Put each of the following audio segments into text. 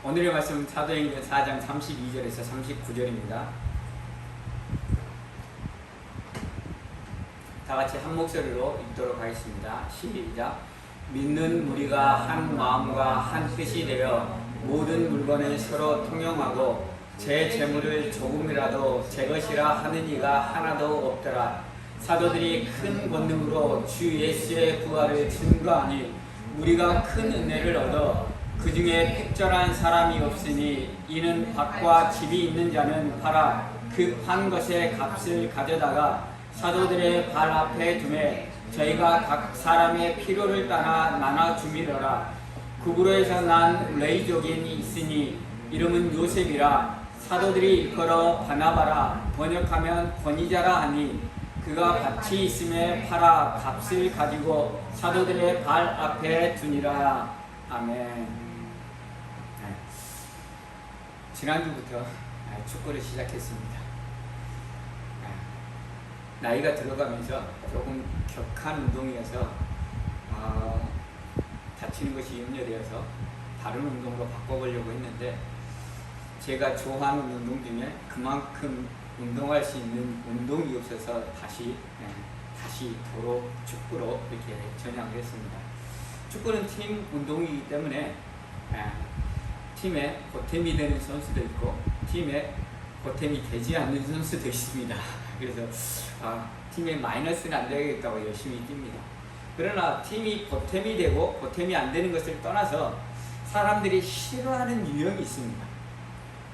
오늘의 말씀은 사도행전 4장 32절에서 39절입니다. 다같이 한 목소리로 읽도록 하겠습니다. 시작. 믿는 우리가 한 마음과 한 뜻이 되어 모든 물건을 서로 통용하고 제 재물을 조금이라도 제 것이라 하는 이가 하나도 없더라. 사도들이 큰 권능으로 주 예수의 부활을 증거하니 우리가 큰 은혜를 얻어 그 중에 획절한 사람이 없으니 이는 밭과 집이 있는 자는 팔아 그 판 것의 값을 가져다가 사도들의 발 앞에 두매 저희가 각 사람의 필요를 따라 나눠 주미러라. 구브로에서 난 레이족인이 있으니 이름은 요셉이라. 사도들이 일컬어 바나바라 번역하면 권위자라 하니 그가 밭이 있음에 팔아 값을 가지고 사도들의 발 앞에 두니라. 아멘. 지난주부터 축구를 시작했습니다. 나이가 들어가면서 조금 격한 운동이어서 다치는 것이 염려되어서 다른 운동으로 바꿔보려고 했는데 제가 좋아하는 운동 중에 그만큼 운동할 수 있는 운동이 없어서 다시 도로 축구로 이렇게 전향을 했습니다. 축구는 팀 운동이기 때문에 팀에 보탬이 되는 선수도 있고 팀에 보탬이 되지 않는 선수도 있습니다. 그래서 팀에 마이너스는 안 되겠다고 열심히 뜁니다. 그러나 팀이 보탬이 되고 보탬이 안 되는 것을 떠나서 사람들이 싫어하는 유형이 있습니다.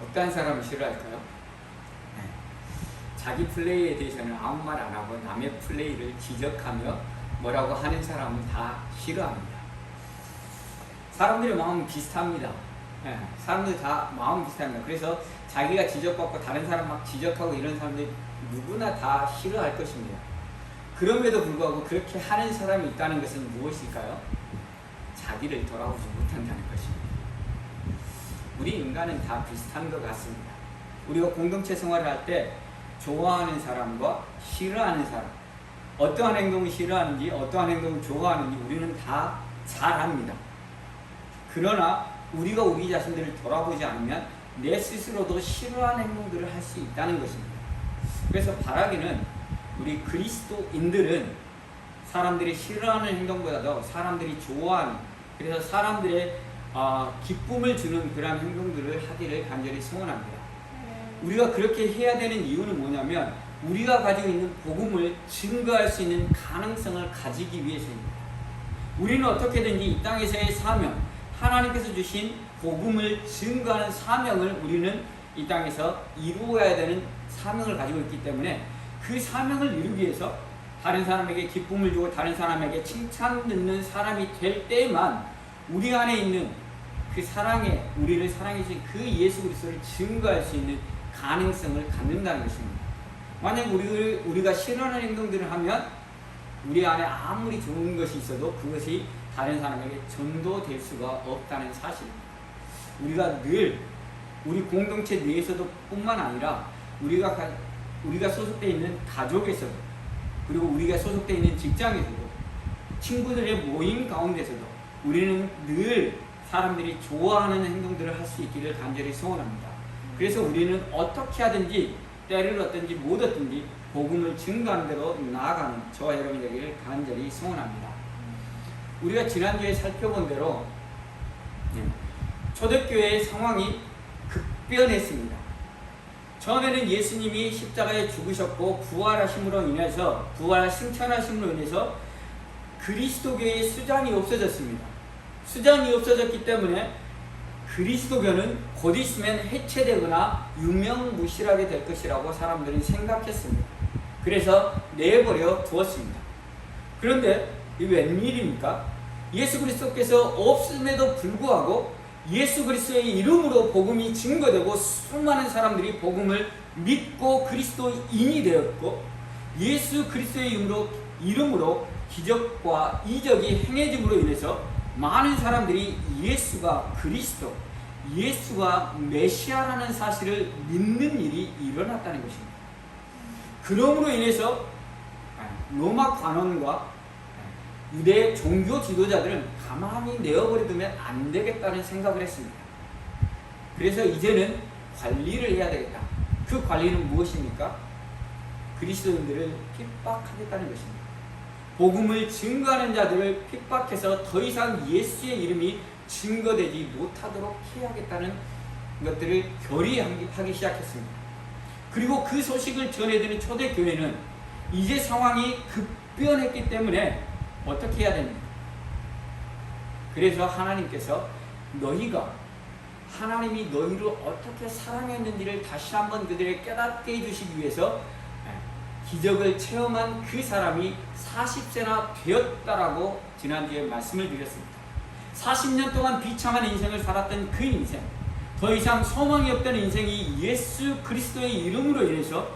어떤 사람을 싫어할까요? 자기 플레이에 대해서는 아무 말 안 하고 남의 플레이를 지적하며 뭐라고 하는 사람은 다 싫어합니다. 사람들의 마음은 비슷합니다. 사람들 다 마음 비슷합니다. 그래서 자기가 지적받고 다른 사람 막 지적하고 이런 사람들 누구나 다 싫어할 것입니다. 그럼에도 불구하고 그렇게 하는 사람이 있다는 것은 무엇일까요? 자기를 돌아보지 못한다는 것입니다. 우리 인간은 다 비슷한 것 같습니다. 우리가 공동체 생활을 할 때 좋아하는 사람과 싫어하는 사람, 어떠한 행동을 싫어하는지 어떠한 행동을 좋아하는지 우리는 다 잘 압니다. 그러나 우리가 우리 자신들을 돌아보지 않으면 내 스스로도 싫어하는 행동들을 할 수 있다는 것입니다. 그래서 바라기는 우리 그리스도인들은 사람들이 싫어하는 행동보다도 사람들이 좋아하는, 그래서 사람들의 기쁨을 주는 그런 행동들을 하기를 간절히 소원합니다. 우리가 그렇게 해야 되는 이유는 뭐냐면 우리가 가지고 있는 복음을 증거할 수 있는 가능성을 가지기 위해서입니다. 우리는 어떻게든지 이 땅에서의 사명, 하나님께서 주신 복음을 증거하는 사명을 우리는 이 땅에서 이루어야 되는 사명을 가지고 있기 때문에 그 사명을 이루기 위해서 다른 사람에게 기쁨을 주고 다른 사람에게 칭찬 듣는 사람이 될 때만 우리 안에 있는 그 사랑에, 우리를 사랑해 주신 그 예수 그리스도를 증거할 수 있는 가능성을 갖는다는 것입니다. 만약 우리가 싫어하는 행동들을 하면 우리 안에 아무리 좋은 것이 있어도 그것이 다른 사람에게 전도될 수가 없다는 사실입니다. 우리가 늘 우리 공동체 내에서도 뿐만 아니라 우리가 소속되어 있는 가족에서도, 그리고 우리가 소속되어 있는 직장에서도, 친구들의 모임 가운데서도 우리는 늘 사람들이 좋아하는 행동들을 할 수 있기를 간절히 소원합니다. 그래서 우리는 어떻게 하든지 때를 얻든지 못 얻든지 복음을 증거하는 대로 나아가는 저와 여러분이 되기를 간절히 소원합니다. 우리가 지난주에 살펴본 대로 초대교회의 상황이 급변했습니다. 처음에는 예수님이 십자가에 죽으셨고 부활하심으로 인해서, 부활 승천하심으로 인해서 그리스도교의 수장이 없어졌습니다. 수장이 없어졌기 때문에 그리스도교는 곧 있으면 해체되거나 유명무실하게 될 것이라고 사람들은 생각했습니다. 그래서 내버려 두었습니다. 그런데 이게 웬일입니까? 예수 그리스도께서 없음에도 불구하고 예수 그리스도의 이름으로 복음이 증거되고 수많은 사람들이 복음을 믿고 그리스도인이 되었고, 예수 그리스도의 이름으로 기적과 이적이 행해짐으로 인해서 많은 사람들이 예수가 그리스도, 예수가 메시아라는 사실을 믿는 일이 일어났다는 것입니다. 그러므로 인해서 로마 관원과 유대 종교 지도자들은 가만히 내어버려 두면 안 되겠다는 생각을 했습니다. 그래서 이제는 관리를 해야 되겠다. 그 관리는 무엇입니까? 그리스도인들을 핍박하겠다는 것입니다. 복음을 증거하는 자들을 핍박해서 더 이상 예수의 이름이 증거되지 못하도록 해야겠다는 것들을 결의하기 시작했습니다. 그리고 그 소식을 전해드린 초대교회는 이제 상황이 급변했기 때문에 어떻게 해야 됩니까? 그래서 하나님께서 하나님이 너희를 어떻게 사랑했는지를 다시 한번 그들에게 깨닫게 해주시기 위해서 기적을 체험한 그 사람이 40세나 되었다라고 지난주에 말씀을 드렸습니다. 40년 동안 비참한 인생을 살았던 그 인생, 더 이상 소망이 없던 인생이 예수 그리스도의 이름으로 인해서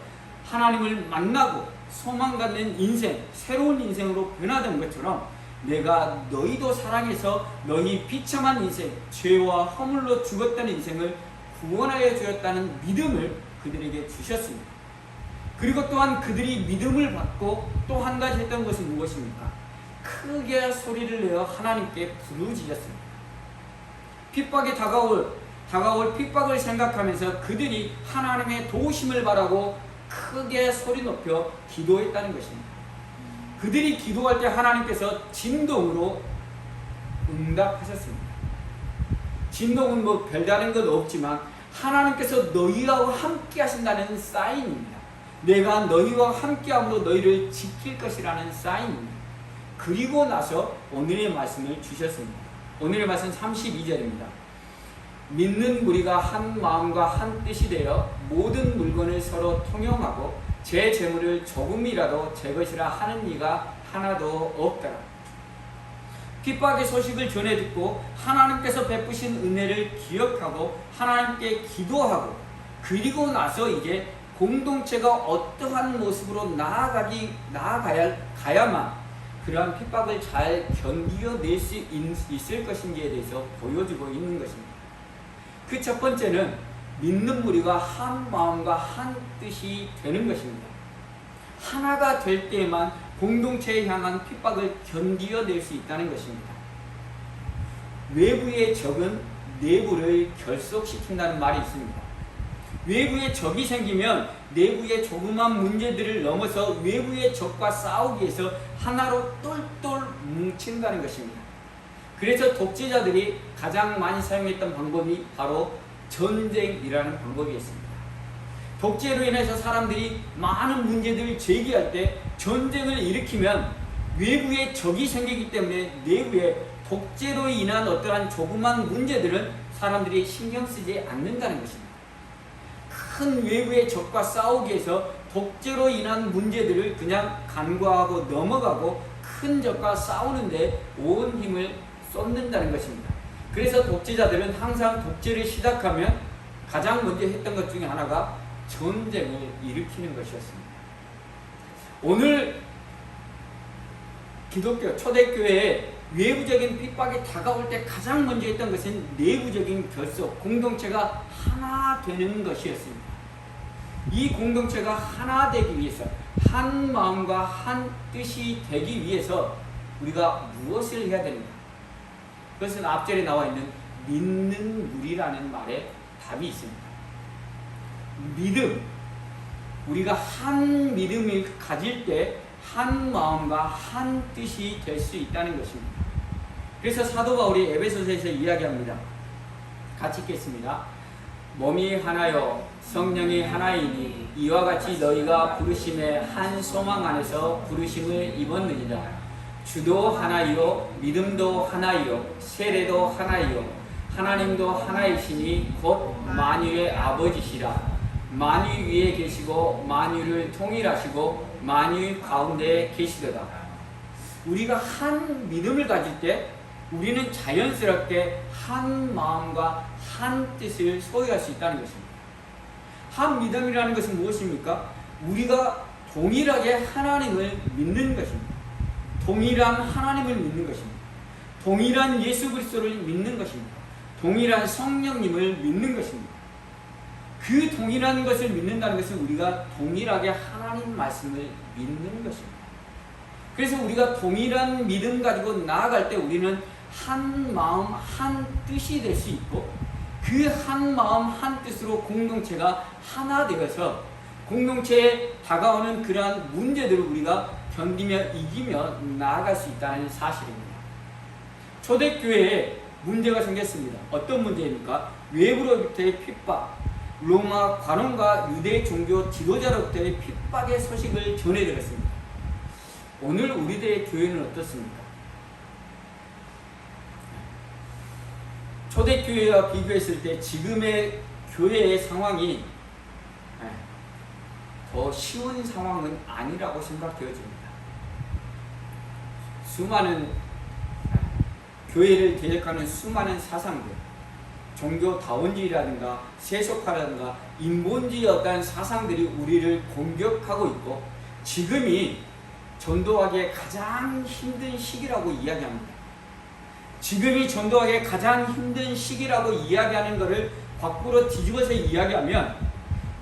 하나님을 만나고 소망 갖는 인생, 새로운 인생으로 변화된 것처럼 내가 너희도 사랑해서 너희 비참한 인생, 죄와 허물로 죽었던 인생을 구원하여 주었다는 믿음을 그들에게 주셨습니다. 그리고 또한 그들이 믿음을 받고 또 한 가지 했던 것은 무엇입니까? 크게 소리를 내어 하나님께 부르짖었습니다. 핍박이 다가올 핍박을 생각하면서 그들이 하나님의 도우심을 바라고 크게 소리 높여 기도했다는 것입니다. 그들이 기도할 때 하나님께서 진동으로 응답하셨습니다. 진동은 별다른 건 없지만 하나님께서 너희와 함께 하신다는 사인입니다. 내가 너희와 함께함으로 너희를 지킬 것이라는 사인입니다. 그리고 나서 오늘의 말씀을 주셨습니다. 오늘의 말씀 32절입니다. 믿는 무리가 한 마음과 한 뜻이 되어 모든 물건을 서로 통용하고 제 재물을 조금이라도 제 것이라 하는 이가 하나도 없더라. 핍박의 소식을 전해 듣고 하나님께서 베푸신 은혜를 기억하고 하나님께 기도하고 그리고 나서 이제 공동체가 어떠한 모습으로 나아가야만 그러한 핍박을 잘 견디어낼 수 있을 것인지에 대해서 보여주고 있는 것입니다. 그 첫 번째는 믿는 무리가 한 마음과 한 뜻이 되는 것입니다. 하나가 될 때에만 공동체에 향한 핍박을 견디어낼 수 있다는 것입니다. 외부의 적은 내부를 결속시킨다는 말이 있습니다. 외부의 적이 생기면 내부의 조그만 문제들을 넘어서 외부의 적과 싸우기 위해서 하나로 똘똘 뭉친다는 것입니다. 그래서 독재자들이 가장 많이 사용했던 방법이 바로 전쟁이라는 방법이었습니다. 독재로 인해서 사람들이 많은 문제들을 제기할 때 전쟁을 일으키면 외부에 적이 생기기 때문에 내부에 독재로 인한 어떠한 조그만 문제들은 사람들이 신경 쓰지 않는다는 것입니다. 큰 외부의 적과 싸우기 위해서 독재로 인한 문제들을 그냥 간과하고 넘어가고 큰 적과 싸우는데 온 힘을 쏟는다는 것입니다. 그래서 독재자들은 항상 독재를 시작하면 가장 먼저 했던 것 중에 하나가 전쟁을 일으키는 것이었습니다. 오늘 기독교 초대교회에 외부적인 핍박이 다가올 때 가장 먼저 했던 것은 내부적인 결속, 공동체가 하나 되는 것이었습니다. 이 공동체가 하나 되기 위해서, 한 마음과 한 뜻이 되기 위해서 우리가 무엇을 해야 됩니까? 그것은 앞절에 나와 있는 믿는 무리라는 말에 답이 있습니다. 믿음, 우리가 한 믿음을 가질 때 한 마음과 한 뜻이 될 수 있다는 것입니다. 그래서 사도 바울이 에베소서에서 이야기합니다. 같이 읽겠습니다. 몸이 하나요 성령이 하나이니 이와 같이 너희가 부르심의 한 소망 안에서 부르심을 입었느니라. 주도 하나이요 믿음도 하나이요 세례도 하나이요 하나님도 하나이시니 곧 만유의 아버지시라. 만유 위에 계시고 만유를 통일하시고 만유 가운데 계시도다. 우리가 한 믿음을 가질 때 우리는 자연스럽게 한 마음과 한 뜻을 소유할 수 있다는 것입니다. 한 믿음이라는 것은 무엇입니까? 우리가 동일하게 하나님을 믿는 것입니다. 동일한 하나님을 믿는 것입니다. 동일한 예수 그리스도를 믿는 것입니다. 동일한 성령님을 믿는 것입니다. 그 동일한 것을 믿는다는 것은 우리가 동일하게 하나님 말씀을 믿는 것입니다. 그래서 우리가 동일한 믿음 가지고 나아갈 때 우리는 한 마음 한 뜻이 될 수 있고 그 한 마음 한 뜻으로 공동체가 하나 되어서 공동체에 다가오는 그러한 문제들을 우리가 견디며 이기며 나아갈 수 있다는 사실입니다. 초대교회에 문제가 생겼습니다. 어떤 문제입니까? 외부로부터의 핍박, 로마 관원과 유대 종교 지도자로부터의 핍박의 소식을 전해들었습니다. 오늘 우리들의 교회는 어떻습니까? 초대교회와 비교했을 때 지금의 교회의 상황이 더 쉬운 상황은 아니라고 생각되어집니다. 수많은 교회를 대적하는 수많은 사상들, 종교다원주의라든가 세속화라든가 인본주의 어떤 사상들이 우리를 공격하고 있고 지금이 전도하기에 가장 힘든 시기라고 이야기합니다. 지금이 전도하기에 가장 힘든 시기라고 이야기하는 것을 거꾸로 뒤집어서 이야기하면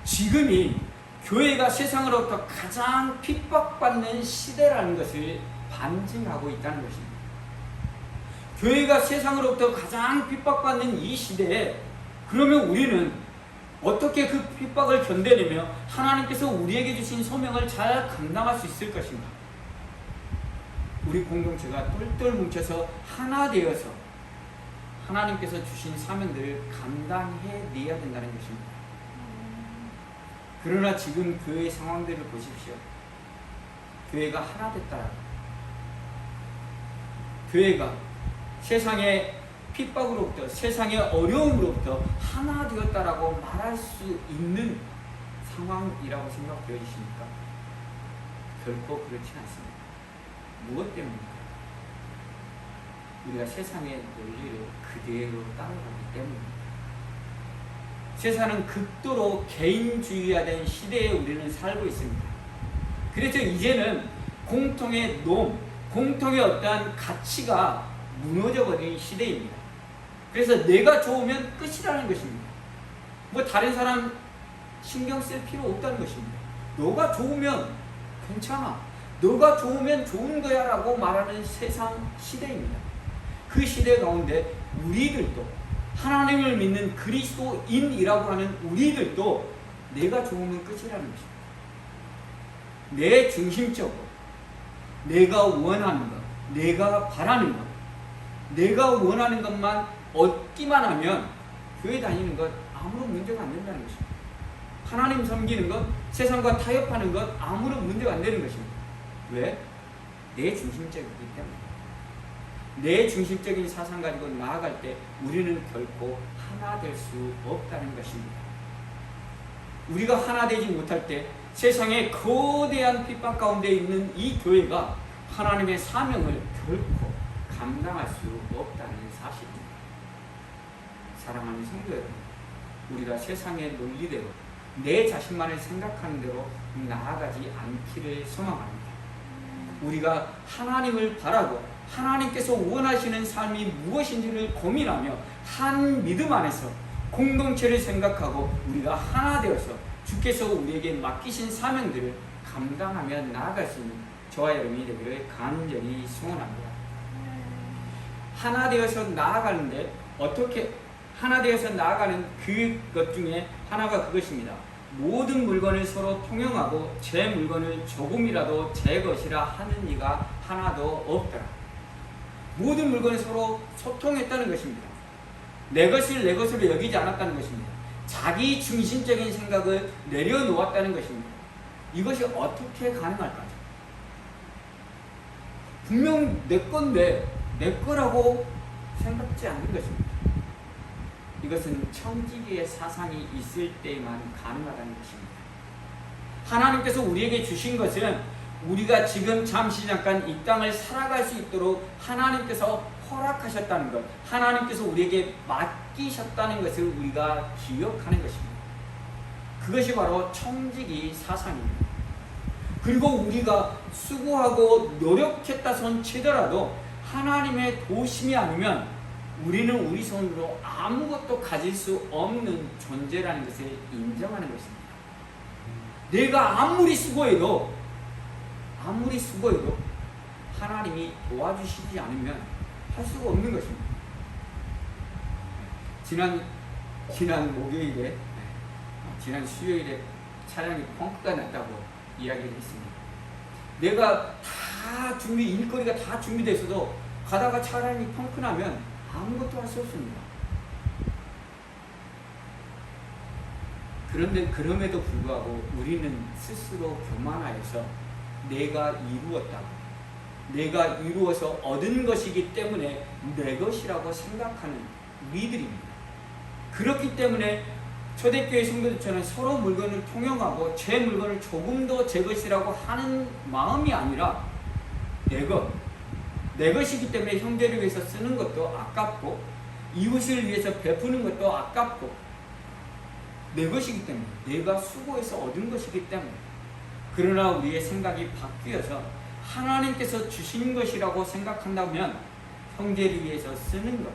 지금이 교회가 세상으로부터 가장 핍박받는 시대라는 것을 반증하고 있다는 것입니다. 교회가 세상으로부터 가장 핍박받는 이 시대에 그러면 우리는 어떻게 그 핍박을 견뎌내며 하나님께서 우리에게 주신 소명을 잘 감당할 수 있을 것인가? 우리 공동체가 똘똘 뭉쳐서 하나 되어서 하나님께서 주신 사명들을 감당해내야 된다는 것입니다. 그러나 지금 교회의 상황들을 보십시오. 교회가 하나 됐다. 교회가 세상의 핍박으로부터 세상의 어려움으로부터 하나 되었다라고 말할 수 있는 상황이라고 생각되어지십니까? 결코 그렇지 않습니다. 무엇 때문입니까? 우리가 세상의 논리를 그대로 따라가기 때문입니다. 세상은 극도로 개인주의화된 시대에 우리는 살고 있습니다. 그래서 이제는 공통의 놈, 공통의 어떠한 가치가 무너져버린 시대입니다. 그래서 내가 좋으면 끝이라는 것입니다. 뭐 다른 사람 신경 쓸 필요 없다는 것입니다. 너가 좋으면 괜찮아. 너가 좋으면 좋은 거야 라고 말하는 세상 시대입니다. 그 시대 가운데 우리들도 하나님을 믿는 그리스도인이라고 하는 우리들도 내가 좋으면 끝이라는 것입니다. 내 중심적으로 내가 원하는 것, 내가 바라는 것, 내가 원하는 것만 얻기만 하면 교회 다니는 것 아무런 문제가 안 된다는 것입니다. 하나님 섬기는 것, 세상과 타협하는 것 아무런 문제가 안 되는 것입니다. 왜? 내 중심적이기 때문에. 내 중심적인 사상 가지고 나아갈 때 우리는 결코 하나 될 수 없다는 것입니다. 우리가 하나 되지 못할 때 세상의 거대한 핍박 가운데 있는 이 교회가 하나님의 사명을 결코 감당할 수 없다는 사실입니다. 사랑하는 성도 여러분, 우리가 세상의 논리대로 내 자신만을 생각하는 대로 나아가지 않기를 소망합니다. 우리가 하나님을 바라고 하나님께서 원하시는 삶이 무엇인지를 고민하며 한 믿음 안에서 공동체를 생각하고 우리가 하나 되어서 주께서 우리에게 맡기신 사명들을 감당하며 나아갈 수 있는 저와 여러분이 되기를 간절히 소원합니다. 하나 되어서 나아가는데 어떻게 하나 되어서 나아가는 것 중에 하나가 그것입니다. 모든 물건을 서로 통용하고 제 물건을 조금이라도 제 것이라 하는 이가 하나도 없더라. 모든 물건을 서로 소통했다는 것입니다. 내 것을 내 것으로 여기지 않았다는 것입니다. 자기 중심적인 생각을 내려놓았다는 것입니다. 이것이 어떻게 가능할까요? 분명 내 건데 내 거라고 생각지 않는 것입니다. 이것은 청지기의 사상이 있을 때만 가능하다는 것입니다. 하나님께서 우리에게 주신 것은 우리가 지금 잠시 잠깐 이 땅을 살아갈 수 있도록 하나님께서 허락하셨다는 것, 하나님께서 우리에게 맡기셨다는 것을 우리가 기억하는 것입니다. 그것이 바로 청지기 사상입니다. 그리고 우리가 수고하고 노력했다 손 치더라도 하나님의 도심이 아니면 우리는 우리 손으로 아무것도 가질 수 없는 존재라는 것을 인정하는 것입니다. 내가 아무리 수고해도 하나님이 도와주시지 않으면 할 수가 없는 것입니다. 지난 지난 목요일에, 지난 수요일에 차량이 펑크가 났다고 이야기를 했습니다. 내가 다 일거리가 다 준비됐어도 가다가 차량이 펑크 나면 아무것도 할 수 없습니다. 그런데 그럼에도 불구하고 우리는 스스로 교만하여서 내가 이루었다고, 내가 이루어서 얻은 것이기 때문에 내 것이라고 생각하는 우리들입니다. 그렇기 때문에 초대교회 성도들처럼 서로 물건을 통용하고 제 물건을 조금 더 제 것이라고 하는 마음이 아니라 내 것이기 때문에 형제를 위해서 쓰는 것도 아깝고 이웃을 위해서 베푸는 것도 아깝고 내 것이기 때문에, 내가 수고해서 얻은 것이기 때문에. 그러나 우리의 생각이 바뀌어서 하나님께서 주신 것이라고 생각한다면 형제를 위해서 쓰는 것,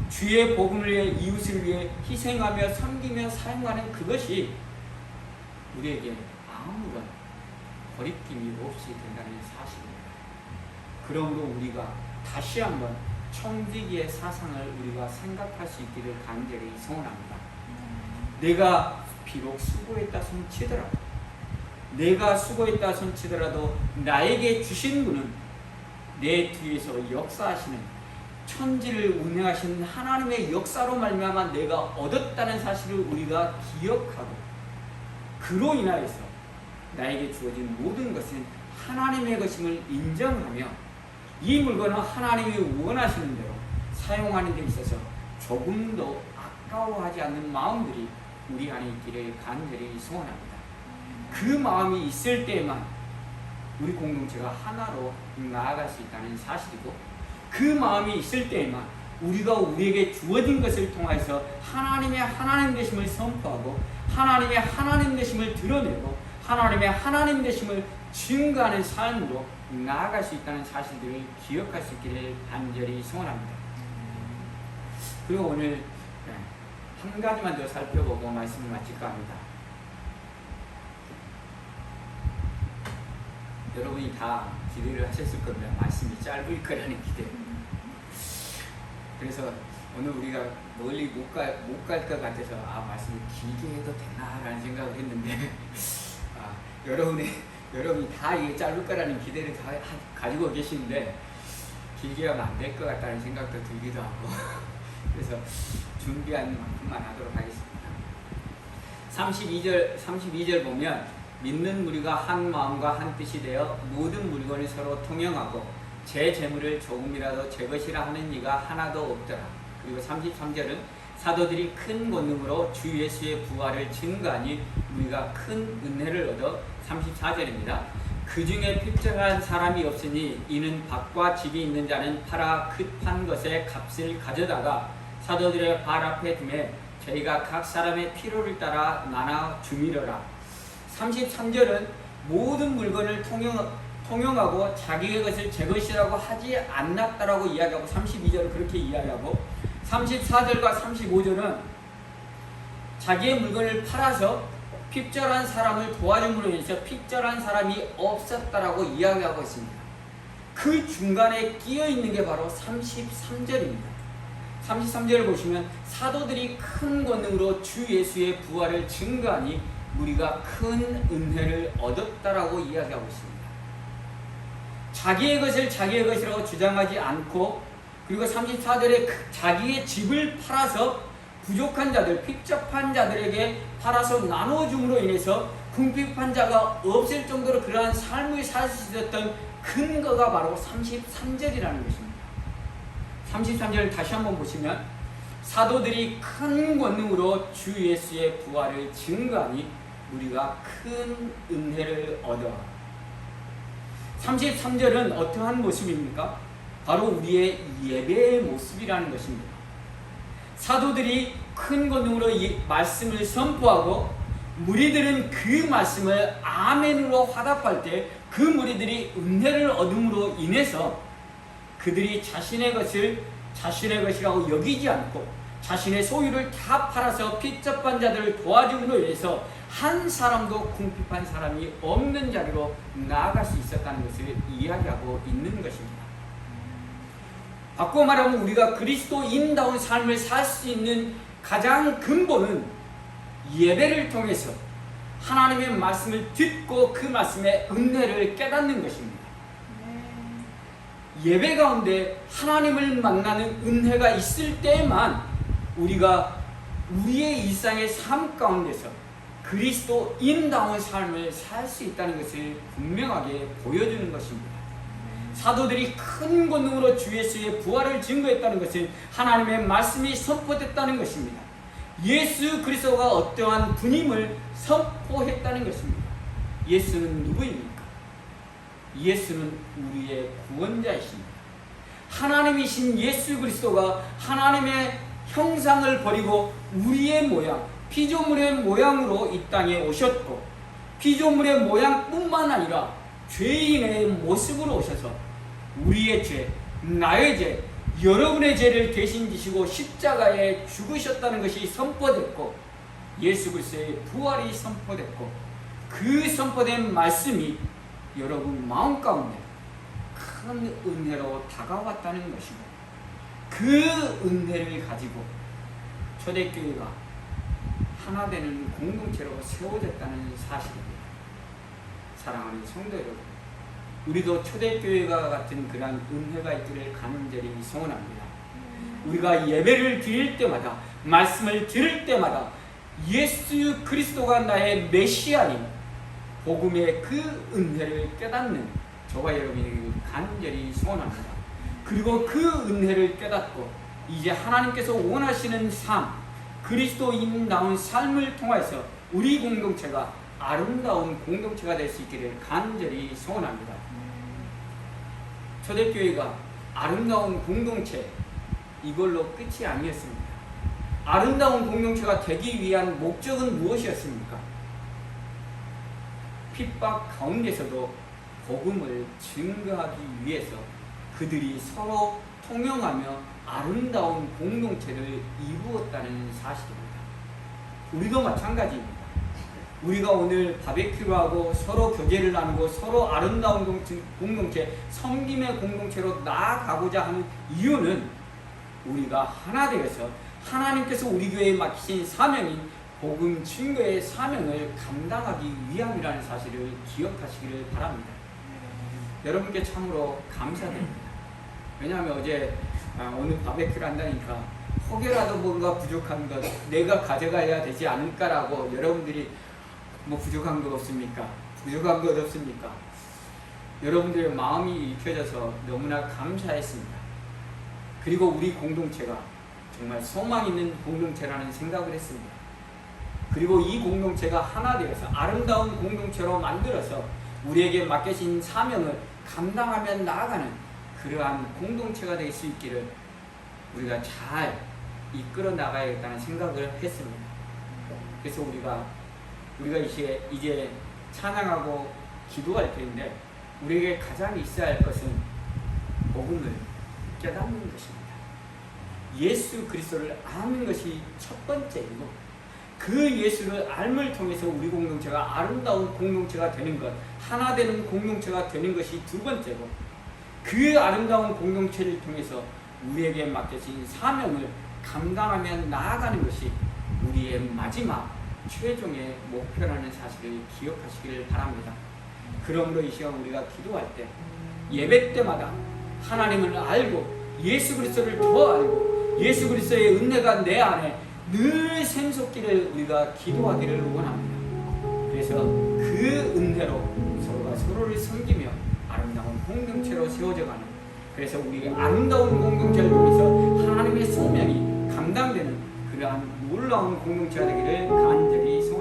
주의 복음을 위해 이웃을 위해 희생하며 섬기며 사용하는 그것이 우리에게 아무런 거리낌이 없이 된다는 사실입니다. 그러므로 우리가 다시 한번 청지기의 사상을 우리가 생각할 수 있기를 간절히 소원합니다. 내가 비록 수고했다 손치더라도, 내가 수고했다 손치더라도 나에게 주신 분은 내 뒤에서 역사하시는 천지를 운행하신 하나님의 역사로 말미암아 내가 얻었다는 사실을 우리가 기억하고, 그로 인하여서 나에게 주어진 모든 것은 하나님의 것임을 인정하며 이 물건은 하나님이 원하시는 대로 사용하는 데 있어서 조금도 아까워하지 않는 마음들이 우리 안에 있기를 간절히 소원합니다. 그 마음이 있을 때만 우리 공동체가 하나로 나아갈 수 있다는 사실이고, 그 마음이 있을 때에만 우리가 우리에게 주어진 것을 통해서 하나님의 하나님 되심을 선포하고 하나님의 하나님 되심을 드러내고 하나님의 하나님 되심을 증거하는 삶으로 나아갈 수 있다는 사실들을 기억할 수 있기를 간절히 소원합니다. 그리고 오늘 한 가지만 더 살펴보고 말씀을 마칠까 합니다. 여러분이 다 기대를 하셨을 겁니다. 말씀이 짧을 거라는 기대. 그래서 오늘 우리가 멀리 못 갈 것 같아서 말씀을 길게 해도 되나라는 생각을 했는데 여러분이 다 이게 짧을 거라는 기대를 다 가지고 계시는데 길게 하면 안 될 것 같다는 생각도 들기도 하고 그래서 준비한 만큼만 하도록 하겠습니다. 32절 보면 믿는 무리가 한 마음과 한 뜻이 되어 모든 물건을 서로 통용하고 제 재물을 조금이라도 제 것이라 하는 이가 하나도 없더라. 그리고 33절은 사도들이 큰 권능으로 주 예수의 부활을 증거하니 우리가 큰 은혜를 얻어 34절입니다. 그 중에 필적한 사람이 없으니 이는 밭과 집이 있는 자는 팔아 급한 것의 값을 가져다가 사도들의 발 앞에 두매 저희가 각 사람의 필요를 따라 나눠 주미러라. 33절은 모든 물건을 통용하고 자기의 것을 제 것이라고 하지 않았다라고 이야기하고 32절은 그렇게 이야기하고 34절과 35절은 자기의 물건을 팔아서 핍절한 사람을 도와줌으로 인해서 핍절한 사람이 없었다라고 이야기하고 있습니다. 그 중간에 끼어 있는 게 바로 33절입니다. 33절을 보시면 사도들이 큰 권능으로 주 예수의 부활을 증거하니 우리가 큰 은혜를 얻었다라고 이야기하고 있습니다. 자기의 것을 자기의 것이라고 주장하지 않고 그리고 34절에 자기의 집을 팔아서 부족한 자들, 핍접한 자들에게 팔아서 나눠줌으로 인해서 궁핍한 자가 없을 정도로 그러한 삶을 살 수 있었던 근거가 바로 33절이라는 것입니다. 33절을 다시 한번 보시면 사도들이 큰 권능으로 주 예수의 부활을 증거하니 우리가 큰 은혜를 얻어. 33절은 어떠한 모습입니까? 바로 우리의 예배의 모습이라는 것입니다. 사도들이 큰 권능으로 말씀을 선포하고 무리들은 그 말씀을 아멘으로 화답할 때 그 무리들이 은혜를 얻음으로 인해서 그들이 자신의 것을 자신의 것이라고 여기지 않고 자신의 소유를 다 팔아서 핍접한 자들을 도와줌으로 인해서 한 사람도 궁핍한 사람이 없는 자리로 나아갈 수 있었다는 것을 이야기하고 있는 것입니다. 바꿔 말하면 우리가 그리스도인다운 삶을 살 수 있는 가장 근본은 예배를 통해서 하나님의 말씀을 듣고 그 말씀의 은혜를 깨닫는 것입니다. 예배 가운데 하나님을 만나는 은혜가 있을 때만 우리가 우리의 일상의 삶 가운데서 그리스도인다운 삶을 살 수 있다는 것을 분명하게 보여주는 것입니다. 사도들이 큰 권능으로 주 예수의 부활을 증거했다는 것은 하나님의 말씀이 선포됐다는 것입니다. 예수 그리스도가 어떠한 분임을 선포했다는 것입니다. 예수는 누구입니까? 예수는 우리의 구원자이십니다. 하나님이신 예수 그리스도가 하나님의 형상을 버리고 우리의 모양, 피조물의 모양으로 이 땅에 오셨고, 피조물의 모양뿐만 아니라 죄인의 모습으로 오셔서 우리의 죄, 나의 죄, 여러분의 죄를 대신 지시고 십자가에 죽으셨다는 것이 선포됐고, 예수 그리스도의 부활이 선포됐고, 그 선포된 말씀이 여러분 마음 가운데 큰 은혜로 다가왔다는 것이고, 그 은혜를 가지고 초대교회가 하나 되는 공동체로 세워졌다는 사실입니다. 사랑하는 성도 여러분, 우리도 초대교회가 같은 그러한 은혜가 있기를 간절히 소원합니다. 우리가 예배를 드릴 때마다, 말씀을 들을 때마다 예수 그리스도가 나의 메시아인 복음의 그 은혜를 깨닫는 저와 여러분이 간절히 소원합니다. 그리고 그 은혜를 깨닫고 이제 하나님께서 원하시는 삶, 그리스도인다운 삶을 통해서 우리 공동체가 아름다운 공동체가 될 수 있기를 간절히 소원합니다. 초대교회가 아름다운 공동체, 이걸로 끝이 아니었습니다. 아름다운 공동체가 되기 위한 목적은 무엇이었습니까? 핍박 가운데서도 복음을 증거하기 위해서 그들이 서로 통용하며 아름다운 공동체를 이루었다는 사실입니다. 우리도 마찬가지입니다. 우리가 오늘 바베큐를 하고 서로 교제를 나누고 서로 아름다운 공동체, 섬김의 공동체로 나아가고자 하는 이유는 우리가 하나 되어서 하나님께서 우리 교회에 맡기신 사명인 복음 증거의 사명을 감당하기 위함이라는 사실을 기억하시기를 바랍니다. 여러분께 참으로 감사드립니다. 왜냐하면 어제 오늘 바베큐를 한다니까 혹여라도 뭔가 부족한 것 내가 가져가야 되지 않을까라고 여러분들이 뭐 부족한 것 없습니까? 부족한 것 없습니까? 여러분들의 마음이 익혀져서 너무나 감사했습니다. 그리고 우리 공동체가 정말 소망 있는 공동체라는 생각을 했습니다. 그리고 이 공동체가 하나 되어서 아름다운 공동체로 만들어서 우리에게 맡겨진 사명을 감당하며 나아가는 그러한 공동체가 될 수 있기를 우리가 잘 이끌어 나가야겠다는 생각을 했습니다. 그래서 우리가 이제 찬양하고 기도할 텐데 우리에게 가장 있어야 할 것은 복음을 깨닫는 것입니다. 예수 그리스도를 아는 것이 첫 번째이고, 그 예수를 알음을 통해서 우리 공동체가 아름다운 공동체가 되는 것, 하나 되는 공동체가 되는 것이 두 번째고, 그 아름다운 공동체를 통해서 우리에게 맡겨진 사명을 감당하며 나아가는 것이 우리의 마지막 최종의 목표라는 사실을 기억하시기를 바랍니다. 그러므로 이 시간 우리가 기도할 때 예배 때마다 하나님을 알고 예수 그리스도를 더 알고 예수 그리스도의 은혜가 내 안에 늘 샘솟기를 우리가 기도하기를 원합니다. 그래서 그 은혜로 서로가 서로를 섬기며 아름다운 공동체로 세워져가는, 그래서 우리 아름다운 공동체를 통해서 하나님의 소명이 감당되는 그러한 놀라운 공동체가 되기를 간절히 소원합니다.